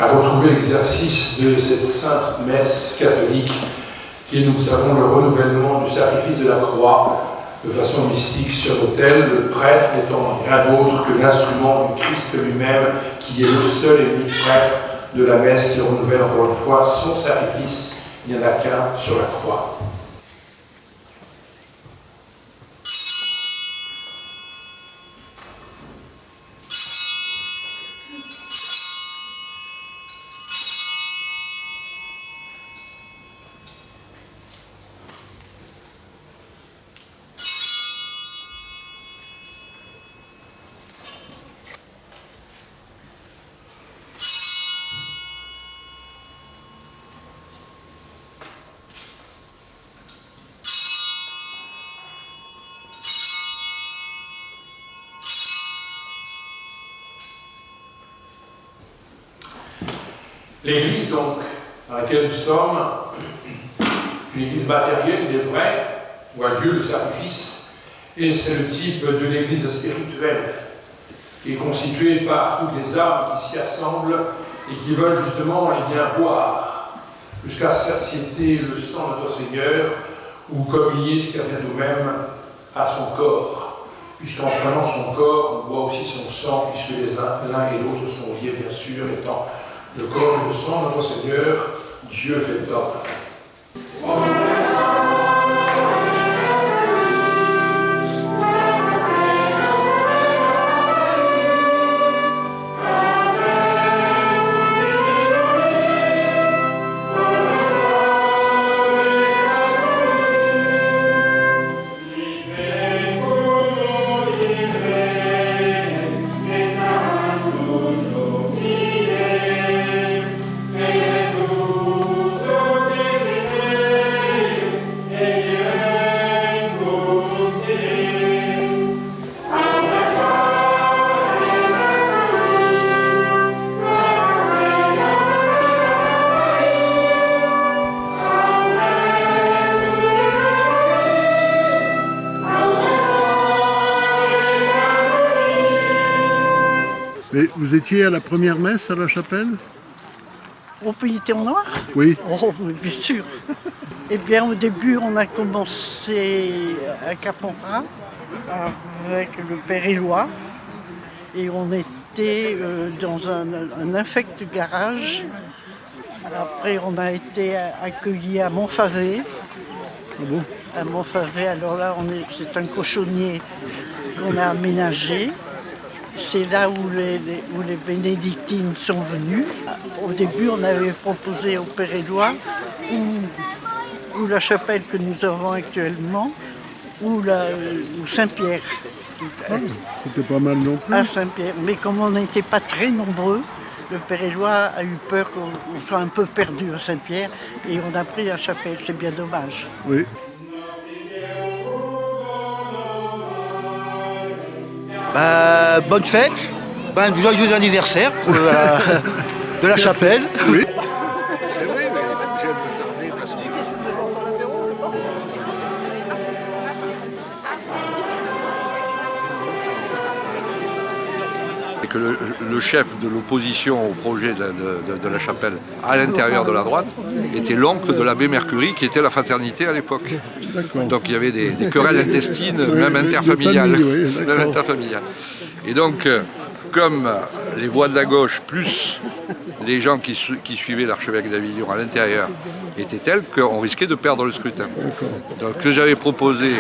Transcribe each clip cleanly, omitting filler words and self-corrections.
à retrouver l'exercice de cette sainte messe catholique qui est, nous le savons, le renouvellement du sacrifice de la croix de façon mystique sur l'autel, le prêtre n'étant rien d'autre que l'instrument du Christ lui-même, qui est le seul et unique prêtre de la messe qui renouvelle encore une fois son sacrifice. Il n'y en a qu'un sur la croix. L'église, donc, dans laquelle nous sommes, une église matérielle, il est vrai, où a lieu le sacrifice, et c'est le type de l'église spirituelle, qui est constituée par toutes les âmes qui s'y assemblent et qui veulent justement boire, jusqu'à satiété le sang de notre Seigneur, ou communier ce qu'il y a de nous-mêmes à son corps, puisqu'en prenant son corps, on boit aussi son sang, puisque l'un et l'autre sont liés, bien sûr, étant le corps et le sang de notre Seigneur, Dieu fait homme. Mais vous étiez à la première messe à la chapelle? Au Pays en Noir? Oui. Oh, oui, bien sûr. Eh bien, au début, on a commencé à Carpentras avec le Père Éloi et on était dans un infect garage. Après, on a été accueillis à Montfavet. Ah bon? À Montfavet, alors là, c'est un cochonnier qu'on a aménagé. C'est là où les bénédictines sont venues. Au début, on avait proposé au Père Éloi ou la chapelle que nous avons actuellement, ou Saint-Pierre. Ah, c'était pas mal non plus. À Saint-Pierre. Mais comme on n'était pas très nombreux, le Père Éloi a eu peur qu'on soit un peu perdu à Saint-Pierre et on a pris la chapelle. C'est bien dommage. Oui. Bonne fête, joyeux anniversaire de la chapelle. Oui. C'est vrai, mais j'ai un peu tardé parce que... Et que le chef de l'opposition au projet de la chapelle à l'intérieur de la droite était l'oncle de l'abbé Mercury qui était la fraternité à l'époque. Donc il y avait des querelles intestines, même interfamiliales. Même interfamiliales. Et donc, comme les voix de la gauche, plus les gens qui suivaient l'archevêque d'Avignon à l'intérieur, étaient tels qu'on risquait de perdre le scrutin. Donc que j'avais proposé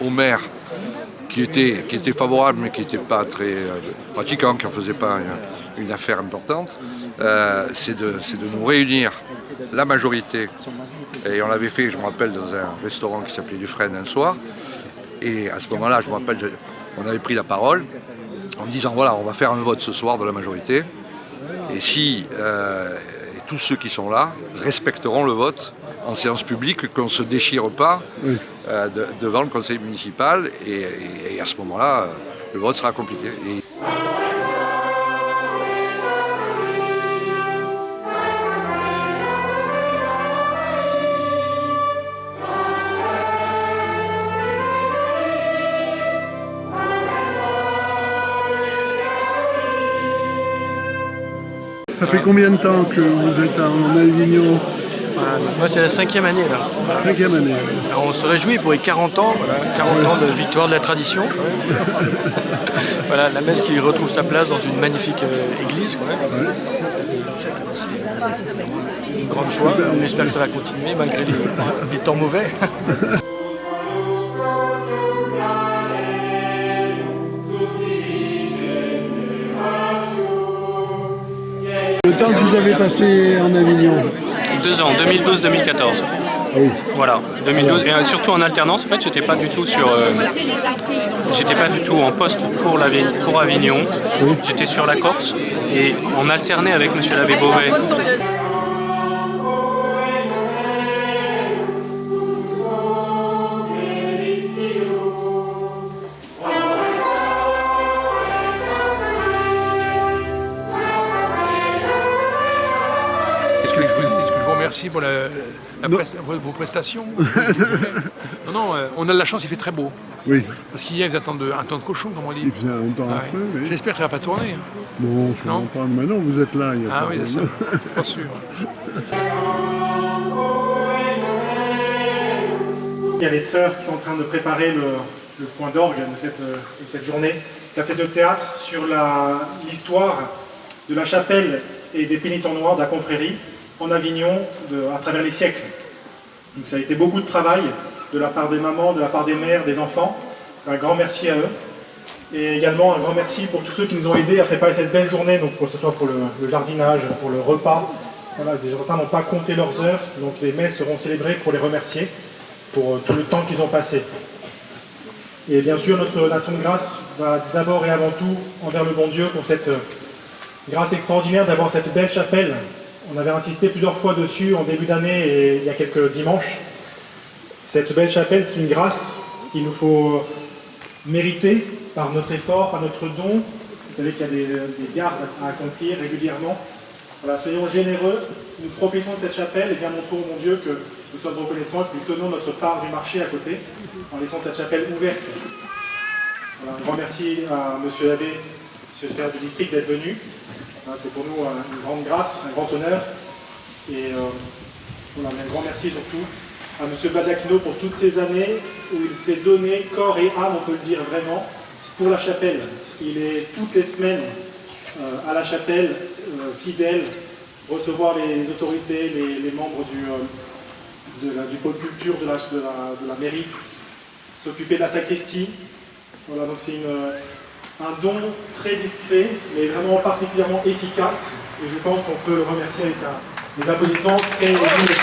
au maire, qui était favorable mais qui n'était pas très pratiquant, qui n'en faisait pas une affaire importante, c'est de nous réunir la majorité. Et on l'avait fait, je me rappelle, dans un restaurant qui s'appelait Dufresne un soir. Et à ce moment-là, je me rappelle, on avait pris la parole en disant voilà, on va faire un vote ce soir de la majorité. Et si tous ceux qui sont là respecteront le vote en séance publique, qu'on ne se déchire pas devant le conseil municipal. Et à ce moment-là, le vote sera compliqué. Ça fait combien de temps que vous êtes en Avignon? Voilà, donc moi c'est la 5e année là. 5e année. Alors, on se réjouit pour les 40 ans, voilà, 40 ans de victoire de la tradition. Voilà, la messe qui retrouve sa place dans une magnifique église. C'est une grande joie, on espère que ça va continuer malgré les temps mauvais. Le temps que vous avez passé en Avignon? 2 ans, 2012-2014. Oui. Voilà, 2012 et surtout en alternance. En fait, j'étais pas du tout en poste pour Avignon. Oui. J'étais sur la Corse et on alternait avec Monsieur l'abbé Beauvais. Est-ce que je vous remercie pour vos prestations? Non, on a de la chance, il fait très beau. Oui. Parce qu'hier, ils attendent un temps de cochon, comme on dit. Il faisait un temps affreux, oui. J'espère que ça ne va pas tourner. Non, sûrement pas. Maintenant, vous êtes là. Il y a Ah pas oui, de- c'est ça. Pas sûr. Il y a les sœurs qui sont en train de préparer le point d'orgue de cette journée, la pièce de théâtre sur l'histoire de la chapelle et des pénitents noirs de la confrérie en Avignon à travers les siècles. Donc ça a été beaucoup de travail de la part des mamans, de la part des mères, des enfants. Un grand merci à eux. Et également un grand merci pour tous ceux qui nous ont aidés à préparer cette belle journée, donc que ce soit pour le jardinage, pour le repas. Voilà, certains n'ont pas compté leurs heures, donc les messes seront célébrées pour les remercier pour tout le temps qu'ils ont passé. Et bien sûr, notre nation de grâce va d'abord et avant tout envers le bon Dieu pour cette grâce extraordinaire d'avoir cette belle chapelle. On avait insisté plusieurs fois dessus en début d'année et il y a quelques dimanches. Cette belle chapelle, c'est une grâce qu'il nous faut mériter par notre effort, par notre don. Vous savez qu'il y a des gardes à accomplir régulièrement. Voilà, soyons généreux, nous profitons de cette chapelle et bien montrons au bon Dieu que nous sommes reconnaissants et que nous tenons notre part du marché à côté en laissant cette chapelle ouverte. Voilà, un grand merci à Monsieur l'abbé, Monsieur le secrétaire du district d'être venu. C'est pour nous une grande grâce, un grand honneur. Et voilà, un grand merci surtout à M. Badiachino pour toutes ces années où il s'est donné corps et âme, on peut le dire vraiment, pour la chapelle. Il est toutes les semaines à la chapelle, fidèle, recevoir les autorités, les membres du pôle culture de la mairie, s'occuper de la sacristie. Voilà, donc c'est un don très discret, mais vraiment particulièrement efficace. Et je pense qu'on peut le remercier avec des applaudissements très vives.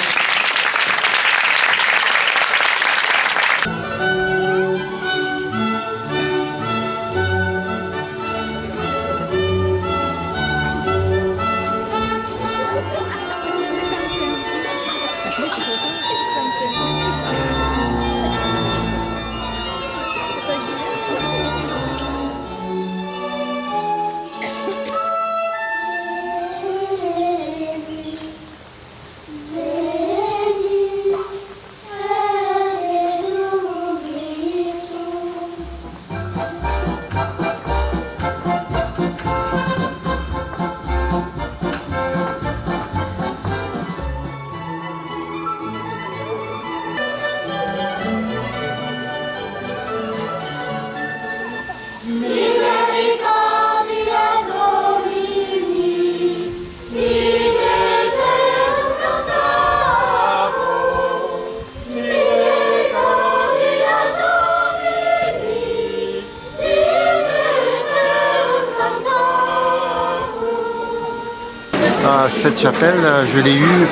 Cette chapelle, je l'ai eue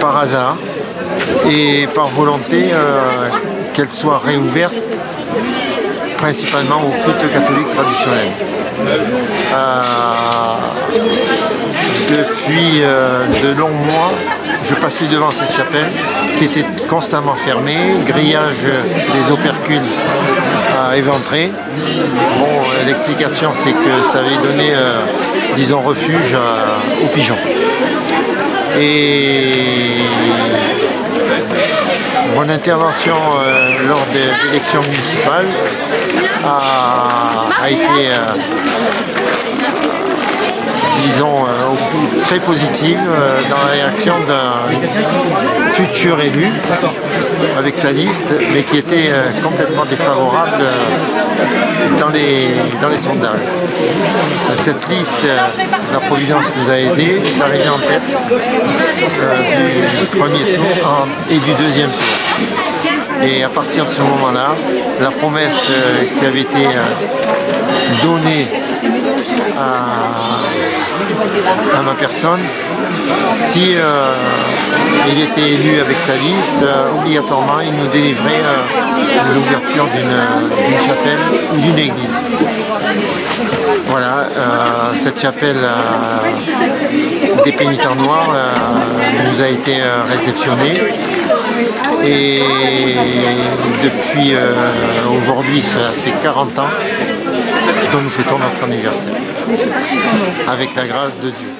par hasard et par volonté qu'elle soit réouverte principalement au culte catholique traditionnel. Depuis de longs mois, je passais devant cette chapelle qui était constamment fermée, grillage des opercules éventrés. Bon, l'explication c'est que ça avait donné, disons, refuge aux pigeons. Et mon intervention lors de l'élection municipale a été disons, très positive dans la réaction d'un futur élu avec sa liste, mais qui était complètement défavorable dans les sondages. Cette liste, la Providence nous a aidés, est arrivée en tête du premier tour et du deuxième tour. Et à partir de ce moment-là, la promesse qui avait été donnée à ma personne, si il était élu avec sa liste, obligatoirement il nous délivrait l'ouverture d'une chapelle ou d'une église. Voilà, cette chapelle des pénitents noirs nous a été réceptionnée et depuis aujourd'hui, ça fait 40 ans dont nous fêtons notre anniversaire, avec la grâce de Dieu.